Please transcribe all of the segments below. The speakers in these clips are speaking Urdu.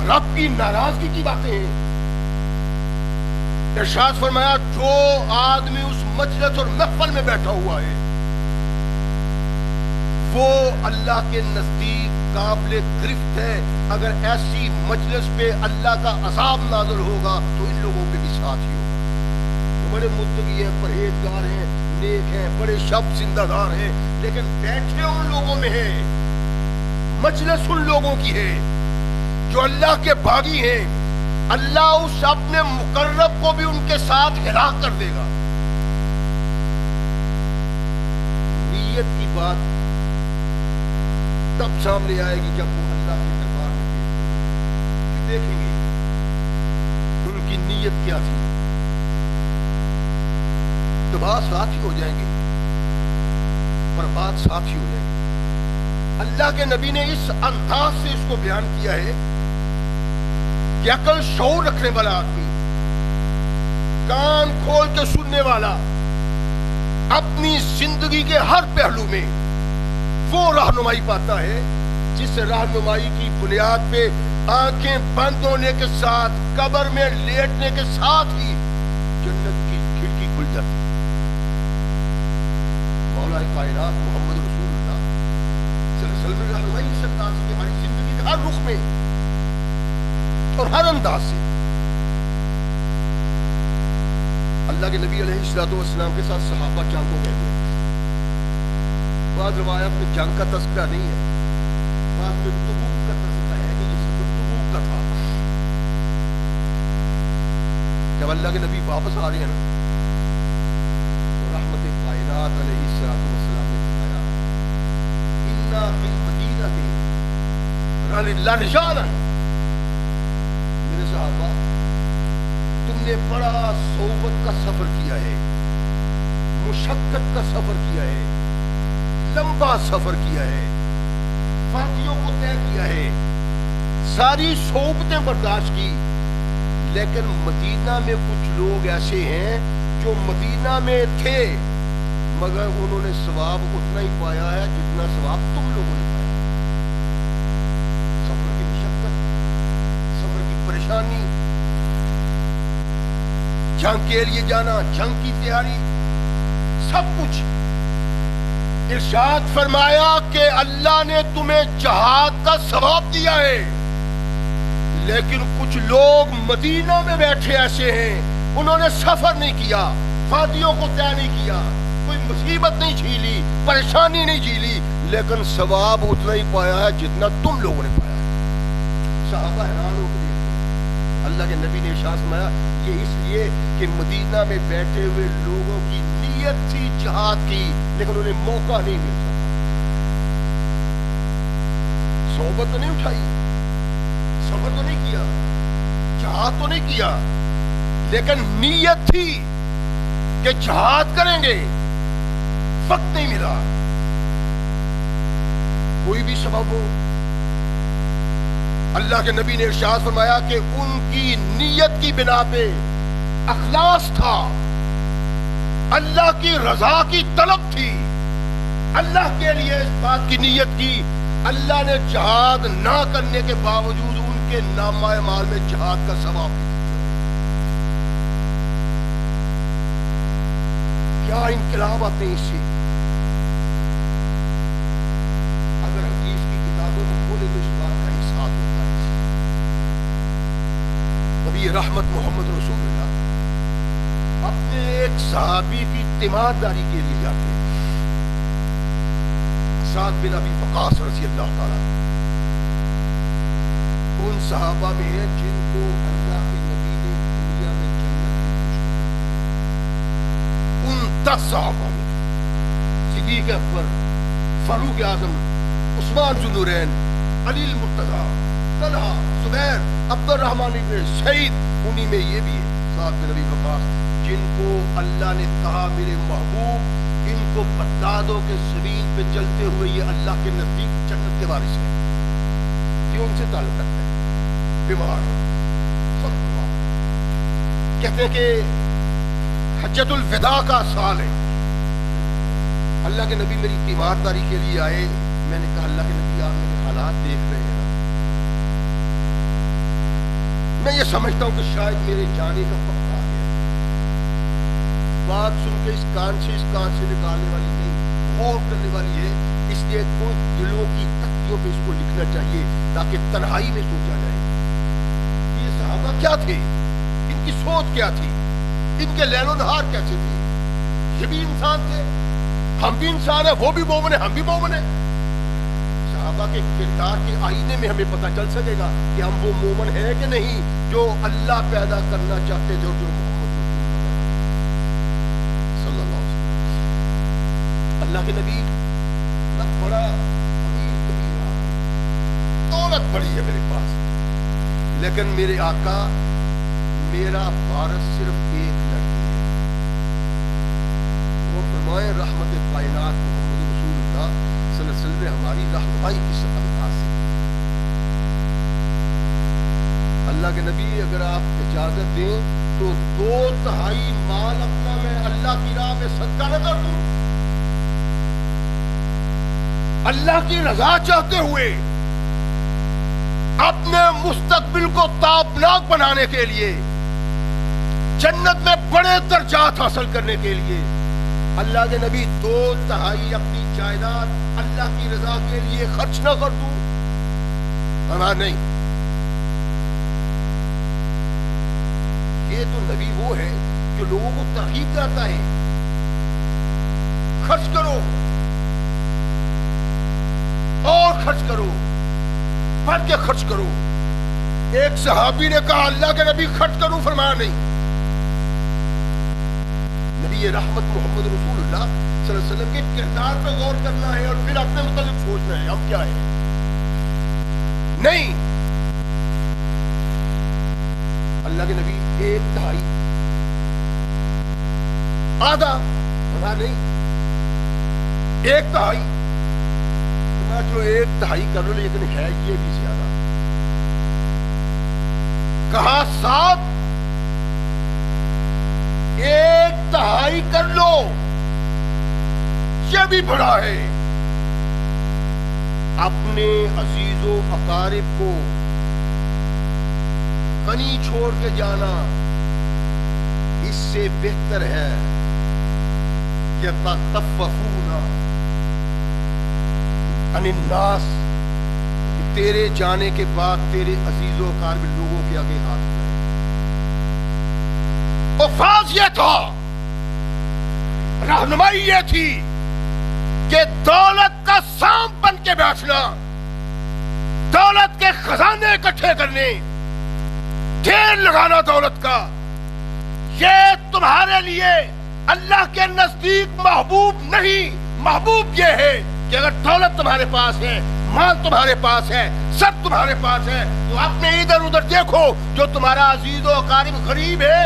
رب کی ناراضگی کی باتیں ہیں۔ ارشاد فرمایا جو آدمی اس مجلس اور محفل میں بیٹھا ہوا ہے وہ اللہ کے نزدیک قابل گرفت ہے۔ اگر ایسی مجلس پہ اللہ کا عذاب نازل ہوگا تو ان لوگوں کے بھی ساتھ ہی ہوگا۔ وہ بڑے متقی ہیں، پرہیزگار ہیں، نیک ہیں، بڑے شب زندہ دار ہیں، لیکن بیٹھے ان لوگوں میں ہے، مجلس ان لوگوں کی ہے جو اللہ کے باغی ہیں۔ اللہ اس اپنے مقرب کو بھی ان کے ساتھ ہلاک کر دے گا۔ نیت کی بات تب سامنے آئے گی جب وہ اللہ کے دربار میں دیکھیں گے ان کی نیت کیا تھی، تو بات ساتھ ہی ہو جائیں گے، پر بات ساتھ ہی ہو جائے گی۔ اللہ کے نبی نے اس انداز سے اس کو بیان کیا ہے کہ عقل شعور رکھنے والا آدمی، کان کھول کے سننے والا، اپنی زندگی کے ہر پہلو میں وہ رہنمائی پاتا ہے جس رہنمائی کی بنیاد پہ آنکھیں بند ہونے کے ساتھ، قبر میں لیٹنے کے ساتھ ہی جنت کی کھڑکی کھل جاتی ہے۔ مولا کائنات محمد رسول اللہ صلی اللہ علیہ وسلم رہنمائی اس انداز سے ہماری زندگی کے ہر رخ میں اور ہر انداز سے۔ اللہ کے نبی علیہ السلام کے ساتھ صحابہ جنگ کو گئے ہوئے، بعض روایت میں جنگ کا تذکرہ نہیں ہے، بعض میں تبوک کا تذکرہ ہے کہ یہ سفر تبوک کا تھا۔ جب اللہ کے نبی واپس آ رہے ہیں نا تو رحمت کائنات علیہ السلام نے فرمایا انا فی المدینہ لرجالا، میرے صحابہ تم نے بڑا صحبت کا سفر کیا ہے، مشقت کا سفر کیا ہے، لمبا سفر کیا ہے، وادیوں کو طے کیا ہے، ساری صحبتیں برداشت کی، لیکن مدینہ میں کچھ لوگ ایسے ہیں جو مدینہ میں تھے مگر انہوں نے ثواب اتنا ہی پایا ہے جتنا ثواب تم لوگوں نے پایا۔ سفر کی مشقت، سفر کی پریشانی، جنگ کے لیے جانا، جنگ کی تیاری، سب کچھ۔ ارشاد فرمایا کہ اللہ نے تمہیں جہاد کا ثواب دیا ہے، لیکن کچھ لوگ مدینہ میں بیٹھے ایسے ہیں انہوں نے سفر نہیں کیا، وادیوں کو طے نہیں کیا، کوئی مصیبت نہیں جھیلی، پریشانی نہیں جھیلی، لیکن ثواب اتنا ہی پایا ہے جتنا تم لوگوں نے پایا۔ صحابہ حیران ہو گئے۔ اللہ کے نبی نے ارشاد فرمایا یہ اس لیے کہ مدینہ میں بیٹھے ہوئے لوگوں کی نیت تھی جہاد کی، لیکن انہیں موقع نہیں مل سکا۔ صحبت تو نہیں اٹھائی، سفر تو نہیں کیا، جہاد تو نہیں کیا، لیکن نیت تھی کہ جہاد کریں گے، وقت نہیں ملا۔ کوئی بھی سبب ہو، اللہ کے نبی نے ارشاد فرمایا کہ ان کی نیت کی بنا پہ اخلاص تھا، اللہ کی رضا کی طلب تھی، اللہ کے لیے اس بات کی نیت کی، اللہ نے جہاد نہ کرنے کے باوجود ان کے نامہ اعمال میں جہاد کا ثواب بھی۔ کیا انقلاب آتے ہیں اس سے؟ اگر حدیث کی کتابوں کو کھولے تو اس بات کا احساس ہوتا ہے۔ نبی رحمت محمد رسول اللہ اپنے ایک صحابی کی تیمارداری کے لیے جاتے ہیں، سعد بن ابی وقاص رضی اللہ تعالیٰ، ان صحابہ میں ہیں جن کو اللہ کے نبی نے دنیا میں جنت کی خوشخبری، ان 10 صحابہ میں صدیق اکبر، فاروق اعظم، عثمان ذو النورین، علی المرتضیٰ، طلحہ، زبیر، عبد الرحمن بن سعید، انہی میں یہ بھی ہے سعد بن ابی وقاص، جن کو اللہ نے کہا میرے محبوب ان کو بتلا دو کہ زمین پہ چلتے ہوئے یہ اللہ کے نزدیک جنت کے وارث ہیں۔ کیوں ان سے تعلق رکھتے ہیں؟ بیمار، سخت بیمار، کہتے ہیں کہ حجۃ الوداع کا سال ہے، اللہ کے نبی میری تیمارداری کے لیے آئے، میں نے کہا اللہ کے نبی آپ میرے حالات دیکھ رہے ہیں نا، میں یہ سمجھتا ہوں کہ شاید میرے جانے کا وقت آ گیا. بات سن کے اس کان سے نکالنے والی نہیں، غور کرنے والی ہے. اس لیے کوئی دلوں کی تختیوں پہ اس کو لکھنا چاہیے تاکہ تنہائی میں سوچا جائے. یہ صحابہ کیا تھے، ان کی سوچ کیا تھی، ان کے لیل و نہار کیسے تھے. یہ بھی انسان تھے، ہم بھی انسان ہیں، وہ بھی مومن ہیں، ہم بھی مومن ہیں. صحابہ کے کردار کے آئینے میں ہمیں پتہ چل سکے گا کہ ہم وہ مومن ہیں کہ نہیں جو اللہ پیدا کرنا چاہتے تھے اور جو محمد صلی اللہ علیہ وسلم. اللہ کے نبی بڑا دولت بڑی ہے میرے پاس، لیکن میرے آقا میرا وارث صرف ایک لڑکی ہے. وہ فرمائے رحمت کائنات محمد رسول اللہ صلی اللہ علیہ وسلم نے ہماری رہنمائی کی انداز سے. اللہ کے نبی اگر آپ اجازت دیں تو 2/3 مال اپنا میں اللہ کی راہ میں صدقہ نہ کر دوں. اللہ کی رضا چاہتے ہوئے، اپنے مستقبل کو تابناک بنانے کے لیے، جنت میں بڑے درجات حاصل کرنے کے لیے اللہ کے نبی 2/3 اپنی جائیداد اللہ کی رضا کے لیے خرچ نہ کر دوں. نہیں، یہ تو نبی وہ ہے جو لوگوں کو ترغیب کرتا ہے، خرچ کرو اور خرچ کرو، بڑھ کے خرچ کرو. ایک صحابی نے کہا اللہ کے نبی خرچ کروں، فرمایا نہیں. نبی رحمت محمد رسول اللہ صلی اللہ علیہ وسلم کے کردار پہ غور کرنا ہے اور پھر اپنے متعلق سوچنا ہے ہم کیا ہیں. نہیں، اللہ کے نبی 1/3 آدھا، فرمایا نہیں 1/3. جو 1/3 کر لو لیکن ہے یہ بھی زیادہ. کہا 7، 1/3 کر لو، یہ بھی بڑا ہے. اپنے عزیز و اقارب کو غنی چھوڑ کے جانا اس سے بہتر ہے یتطففون عن الناس، تیرے جانے کے بعد تیرے عزیز و اقارب لوگوں کے آگے ہاتھ اٹھائے. وفاظ یہ تھا، رہنمائی یہ تھی کہ دولت کا سانپ بن کے بیٹھنا، دولت کے خزانے اکٹھے کرنے، ڈھیر لگانا دولت کا، یہ تمہارے لیے اللہ کے نزدیک محبوب نہیں. محبوب یہ ہے کہ اگر دولت تمہارے پاس ہے، مال تمہارے پاس ہے، سب تمہارے پاس ہے، تو اپنے ادھر ادھر دیکھو جو تمہارا عزیز و اقارب غریب ہے،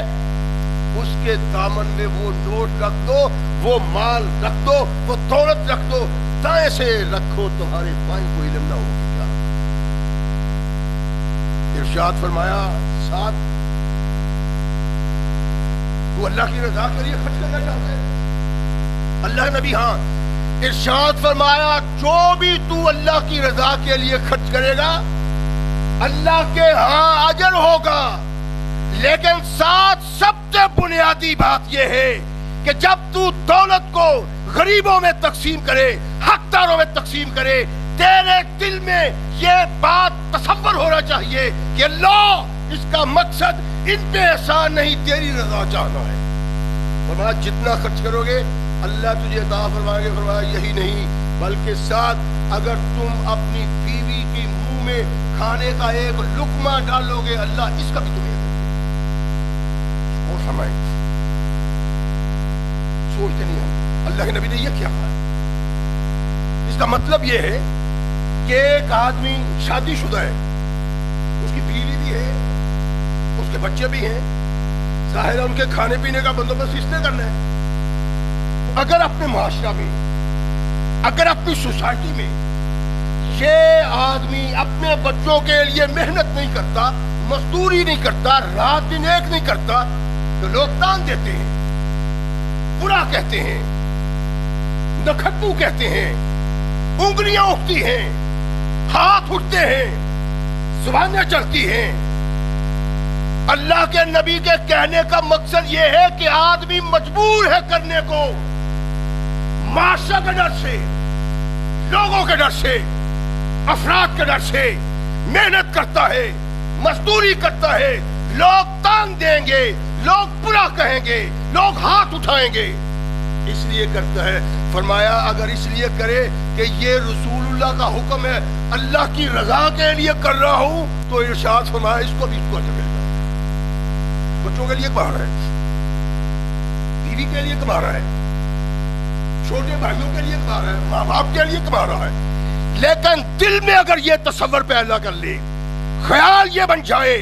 اس کے دامن میں وہ نوٹ رکھ دو، وہ مال رکھ دو، وہ دولت رکھ دو. دائیں سے رکھو، تمہارے بائیں کو علم نہ ہوگی. کیا ارشاد فرمایا 7، تو اللہ کی رضا کے لیے خرچ کرنا چاہتے ہیں. اللہ نبی ہاں ارشاد فرمایا جو بھی تو اللہ کی رضا کے لیے خرچ کرے گا اللہ کے ہاں اجر ہوگا. لیکن ساتھ سب سے بنیادی بات یہ ہے کہ جب تو دولت کو غریبوں میں تقسیم کرے، حقداروں میں تقسیم کرے، تیرے دل میں یہ بات تصور ہونا چاہیے کہ اللہ اس کا مقصد ان پہ احسان نہیں، تیری رضا چاہنا ہے. فرمایا جتنا خرچ کرو گے اللہ تجھے عطا فرمائے گے. فرمایا یہی نہیں بلکہ ساتھ اگر تم اپنی بیوی کی منہ میں کھانے کا ایک لقمہ ڈالو گے اللہ اس کا بھی تمہیں اور فرمائے. سوچتے نہیں ہم اللہ کے نبی نے یہ کیا کہا. اس کا مطلب یہ ہے کہ ایک آدمی شادی شدہ ہے، اس کی بیوی بھی ہے، اس کے بچے بھی ہیں، ظاہر ہے ان کے کھانے پینے کا بندوبست اس نے کرنا ہے. اگر اپنے معاشرہ میں، اگر اپنی سوسائٹی میں یہ آدمی اپنے بچوں کے لیے محنت نہیں کرتا، مزدوری نہیں کرتا، رات دن ایک نہیں کرتا، تو لوگ تان دیتے ہیں، برا کہتے ہیں، نکھٹو کہتے ہیں، انگلیاں اٹھتی ہیں، ہاتھ اٹھتے ہیں، زبانیں چلتی ہیں. اللہ کے نبی کے کہنے کا مقصد یہ ہے کہ آدمی مجبور ہے کرنے کو، معاشرے کے ڈر سے، لوگوں کے ڈر سے، افراد کے ڈر سے محنت کرتا ہے، مزدوری کرتا ہے، لوگ تانگ دیں گے، لوگ برا کہیں گے، لوگ ہاتھ اٹھائیں گے، اس لیے کرتا ہے۔ فرمایا اگر اس لیے کرے کہ یہ رسول اللہ کا حکم ہے، اللہ کی رضا کے لیے کر رہا ہوں، تو ارشاد فرمایا اس کو بھی اس کو اجر ملتا ہے۔ بچوں کے لیے کما رہا ہے، بیوی کے لیے کما رہا ہے، چھوٹے بھائیوں کے لیے کما رہا ہے، ماں باپ کے لیے کما رہا ہے، لیکن دل میں اگر یہ تصور پیدا کر لے، خیال یہ بن جائے،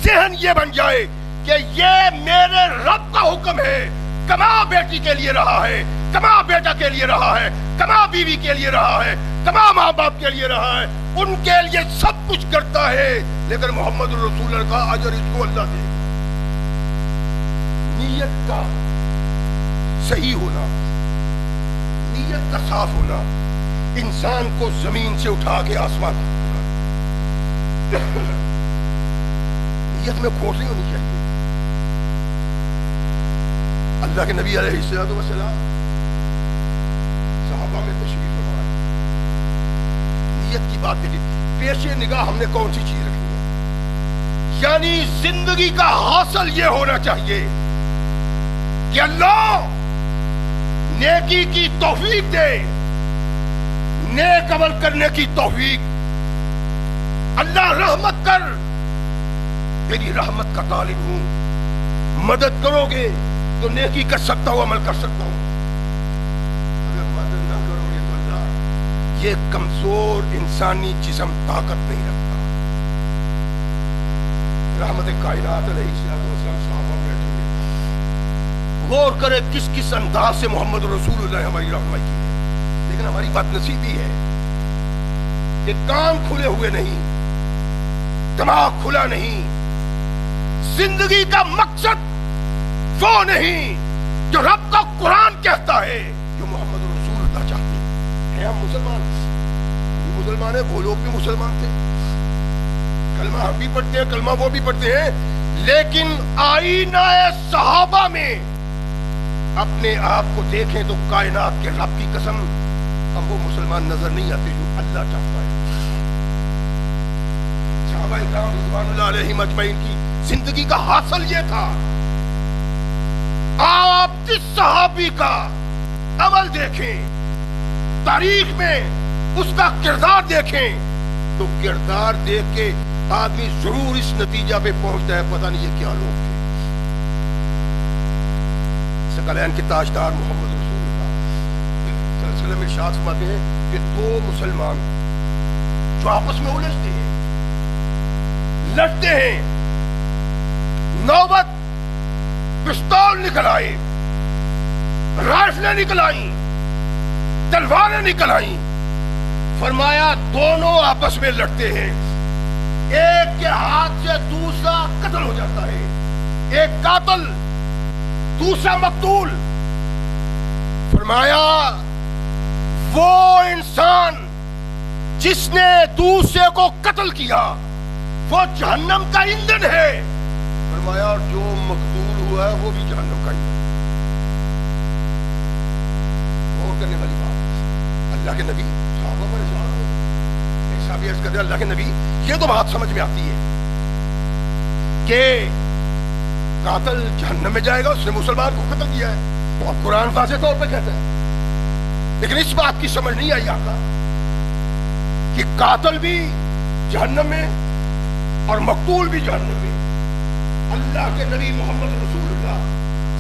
ذہن یہ بن جائے کہ یہ میرے رب کا حکم ہے، کما بیٹی کے لیے رہا ہے، کما بیٹا کے لیے رہا ہے، کما بیوی کے لیے رہا ہے، کما ماں باپ کے لیے رہا ہے، ان کے لیے سب کچھ کرتا ہے، لیکن محمد رسول اللہ کا اجر اس کو اللہ دے۔ نیت کا صحیح ہونا، نیت کا صاف ہونا انسان کو زمین سے اٹھا کے آسمان تک، نیت میں کھوٹ نہیں ہونی چاہیے۔ اللہ کے نبی علیہ الصلوۃ والسلام صحابہ میں تشریف فرما، نیت کی بات دیکھیے، پیش نگاہ ہم نے کون سی چیز رکھی ہے؟ یعنی زندگی کا حاصل یہ ہونا چاہیے کہ اللہ نیکی کی توفیق دے، نیک عمل کرنے کی توفیق، اللہ رحمت کر، تیری رحمت کا طالب ہوں، مدد کرو گے تو نیکی کر سکتا ہوں، عمل کر سکتا ہوں، اگر مدد نہ کرو گے تو اللہ، یہ کمزور انسانی جسم طاقت نہیں رکھتا۔ رحمت کائنات علیہ السلام صحابہ بیٹھے ہوئے، غور کرے کس کس انداز سے محمد رسول اللہ ہماری رہنمائی کی ہے، لیکن ہماری بد نصیبی ہے کہ کان کھلے ہوئے نہیں، دماغ کھلا نہیں، زندگی کا مقصد وہ نہیں جو رب کا قرآن کہتا ہے، جو محمد رسول اللہ چاہتے ہیں۔ ہم مسلمان، مسلمان ہیں، وہ لوگ بھی مسلمان تھے، کلمہ ہم بھی پڑھتے ہیں، کلمہ وہ بھی پڑھتے ہیں، لیکن آئینہ صحابہ میں اپنے آپ کو دیکھیں تو کائنات کے رب کی قسم ہم وہ مسلمان نظر نہیں آتے جو اللہ چاہتا ہے۔ صحابہ کرام رضوان اللہ علیہم اجمعین کی زندگی کا حاصل یہ تھا۔ آپ جس صحابی کا عمل دیکھیں، تاریخ میں اس کا کردار دیکھیں، تو کردار دیکھ کے آدمی ضرور اس نتیجہ پہ پہنچتا ہے، پتہ نہیں یہ کیا لوگ تھے۔ ثقلین کے تاجدار محمد رسول اللہ صلی اللہ علیہ وسلم ارشاد فرماتے ہیں کہ دو مسلمان جو آپس میں الجھتے ہیں، لڑتے ہیں، نوبت پستول نکل آئے، رائفلیں نکل آئیں، تلواریں نکل آئیں، فرمایا دونوں آپس میں لڑتے ہیں، ایک کے ہاتھ سے دوسرا قتل ہو جاتا ہے، ایک قاتل دوسرا مقتول۔ فرمایا وہ انسان جس نے دوسرے کو قتل کیا وہ جہنم کا ایندھن ہے، فرمایا اور جو مقتول ہوا ہے وہ بھی جہنم کا ایندھن۔ غور کرنے والی بات، اللہ کے نبی صحابہ پریشان ہو، ایک صحابی عرض کرتے ہیں اللہ کے نبی یہ تو بات سمجھ میں آتی ہے کہ قاتل جہنم میں جائے گا، اس نے مسلمان کو قتل کیا ہے، تو اب قرآن واضح طور پہ کہتا ہے، لیکن اس بات کی سمجھ نہیں آئی آقا کہ قاتل بھی جہنم میں اور مقتول بھی جہنم میں۔ اللہ کے نبی محمد رسول اللہ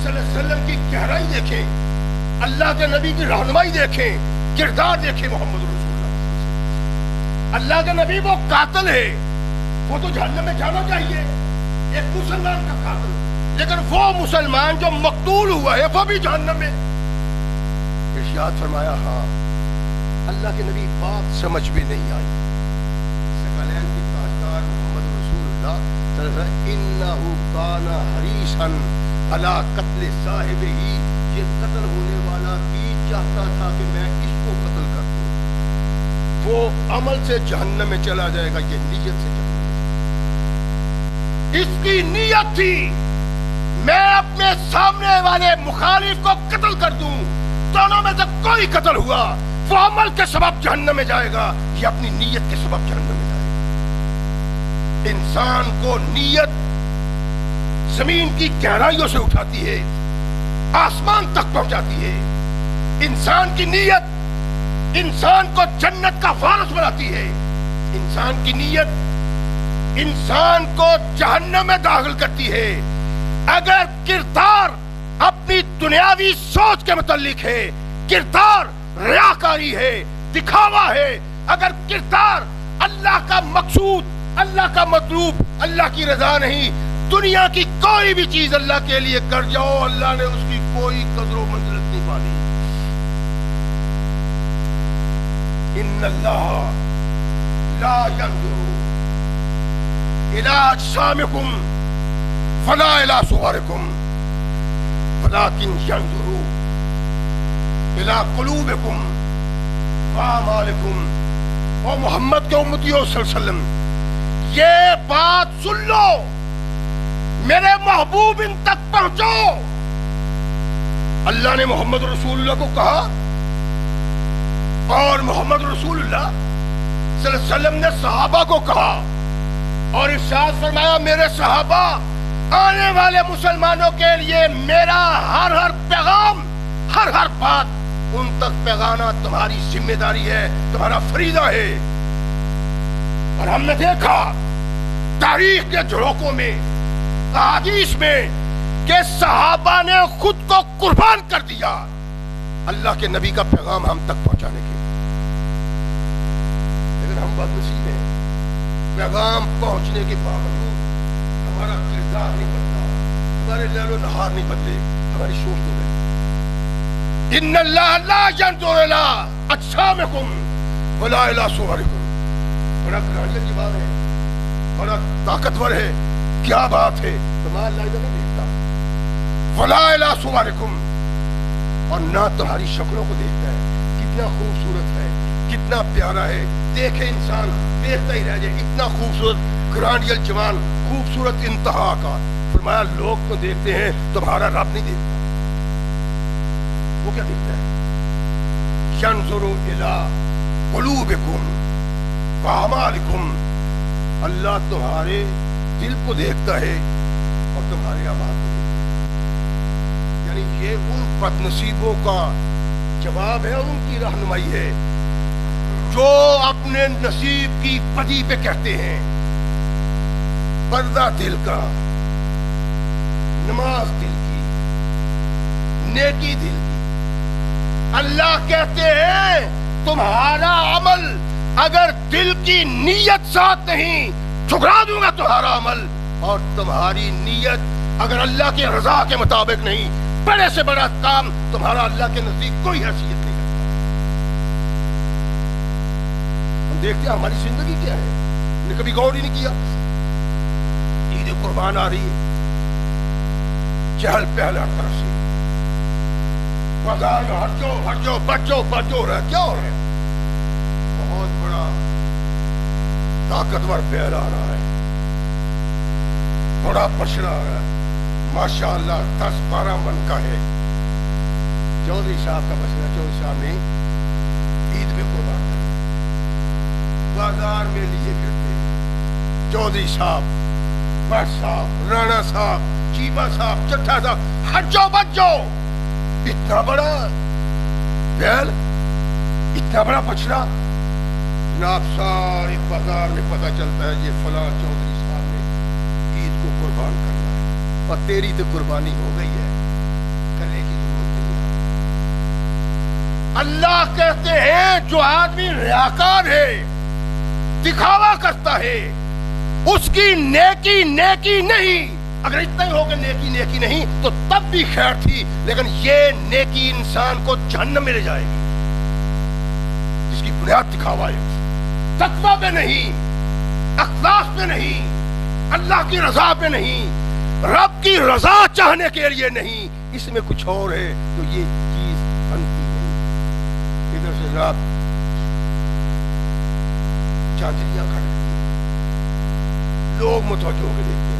صلی اللہ علیہ وسلم کی گہرائی دیکھیں، اللہ کے نبی کی رہنمائی دیکھیں، کردار دیکھیں محمد رسول اللہ۔ اللہ کے نبی وہ قاتل ہے، وہ تو جہنم میں جانا چاہیے، ایک مسلمان کا قاتل، لیکن وہ مسلمان جو مقتول ہوا ہے وہ بھی جہنم میں۔ ارشاد فرمایا ہاں اللہ کے نبی بات سمجھ میں نہیں آئی۔ ثقلین کی تاجدار محمد رسول اللہ صلی اللہ علیہ وسلم انہو کان حریصا علی قتل صاحبہ، یہ قتل ہونے والا بھی چاہتا تھا کہ میں اس کو قتل کر دوں، وہ عمل سے جہنم میں چلا جائے گا، یہ نیت سے جہنم میں۔ اس کی نیت تھی میں اپنے سامنے والے مخالف کو قتل کر دوں، دونوں میں سے کوئی قتل ہوا وہ عمل کے سبب جہنم میں جائے گا، یہ اپنی نیت کے سبب جہنم میں جائے گا۔ انسان کو نیت زمین کی گہرائیوں سے اٹھاتی ہے، آسمان تک پہنچاتی ہے۔ انسان کی نیت انسان کو جنت کا وارث بناتی ہے، انسان کی نیت انسان کو جہنم میں داخل کرتی ہے۔ اگر کردار اپنی دنیاوی سوچ کے متعلق ہے، کردار ریاکاری ہے، دکھاوا ہے، اگر کردار اللہ کا مقصود، اللہ کا مطلوب، اللہ کی رضا نہیں، دنیا کی کوئی بھی چیز اللہ کے لیے کر جاؤ، اللہ نے اس کی کوئی قدر و منزلت نہیں پانی۔ ان اللہ لا ينظر الى اجسامکم ولا الى صورکم ولكن ينظر الى قلوبکم واعمالکم۔ اور محمد کے امتیوں صلی اللہ علیہ وسلم یہ بات سن لو، میرے محبوب ان تک پہنچو۔ اللہ نے محمد رسول اللہ کو کہا اور محمد رسول اللہ صلی اللہ علیہ وسلم نے صحابہ کو کہا اور ارشاد فرمایا میرے صحابہ، آنے والے مسلمانوں کے لیے میرا ہر پیغام، ہر بات ان تک پہنچانا تمہاری ذمہ داری ہے، تمہارا فریضہ ہے۔ اور ہم نے دیکھا تاریخ کے جھڑوکوں میں، احادیث میں کہ صحابہ نے خود کو قربان کر دیا اللہ کے نبی کا پیغام ہم تک پہنچانے کے۔ لیکن ہم بد نصیب ہیں، پیغام پہنچنے کے باوجود ہمارا کردار نہیں بدلا، ہمارے لیل و نہار نہیں بدلے، ہماری سوچ نہیں بدلی۔ ان اللہ لا ينظر الى اجسامکم ولا الى صورکم۔ بڑا گرانڈر کی بات ہے، بڑا طاقتور ہے، کیا بات ہے، تمہارا لائدہ نہیں دیکھتا۔ ولا الى صورکم، اور نہ تمہاری شکلوں کو دیکھتا ہے، کتنا خوبصورت ہے، کتنا پیارا ہے، دیکھے انسان دیکھتا ہی رہ جائے، اتنا خوبصورت گرانڈیل جوان، خوبصورت انتہا کا۔ فرمایا لوگ تو دیکھتے ہیں، تمہارا رب نہیں دیکھتا۔ وہ کیا دیکھتا ہے؟ ينظر الى قلوبکم واعمالکم، اللہ تمہارے دل کو دیکھتا ہے اور تمہارے اعمال کو دیکھتا ہے۔ یعنی یہ ان بد نصیبوں کا جواب ہے اور ان کی رہنمائی ہے جو اپنے نصیب کی بدی پہ کہتے ہیں پردہ دل کا، نماز دل کی، نیکی دل کی۔ اللہ کہتے ہیں تمہارا عمل اگر دل کی نیت ساتھ نہیں، ٹھکرا دوں گا تمہارا عمل، اور تمہاری نیت اگر اللہ کے رضا کے مطابق نہیں، بڑے سے بڑا کام تمہارا اللہ کے نزدیک کوئی حیثیت نہیں رکھتا۔ ہم دیکھتے ہیں ہماری زندگی کیا ہے، ہم نے کبھی غور ہی نہیں کیا۔ عید قربان آ رہی ہے، چہل پہل ہر طرف سے، بازار میں ہٹ جاؤ بچو رہا ہے، کیا ہو رہا ہے؟ بہت بڑا طاقتور بیل آ رہا ہے، بڑا بچڑا آ رہا ہے، ماشاءاللہ 10-12 من کا ہے، چودھری صاحب کا بچڑا، چودھری صاحب نے عید میں قربان کر دیا، بازار میں لیے پھرتے چودھری صاحب، بٹ صاحب، رانا صاحب، چیبا صاحب، چٹھا صاحب، ہٹ جاؤ بچ جاؤ۔ اتنا بڑا بیل، اتنا بڑا بچڑا، جناب سارے بازار میں پتہ چلتا ہے یہ فلاں چودھری صاحب نے عید کو قربان کرنا ہے، اور تیری تو قربانی ہو گئی ہے، کرنے کی ضرورت نہیں ہے۔ اللہ کہتے ہیں جو آدمی ریاکار ہے، دکھاوا کرتا ہے، اس کی نیکی نیکی نہیں۔ اگر اتنا ہی ہو کہ نیکی نہیں تو تب بھی خیر تھی، لیکن یہ نیکی انسان کو جہنم میں لے جائے گی، جس کی بنیاد دکھاوا ہے، تقویٰ پہ نہیں، اخلاص پہ نہیں، اللہ کی رضا پہ نہیں، رب کی رضا چاہنے کے لیے نہیں، اس میں کچھ اور ہے تو یہ چیز بنتی نہیں۔ ادھر سے رات چاندلیاں کھڑی، لوگ متوجہ ہو کے دیکھتے ہیں،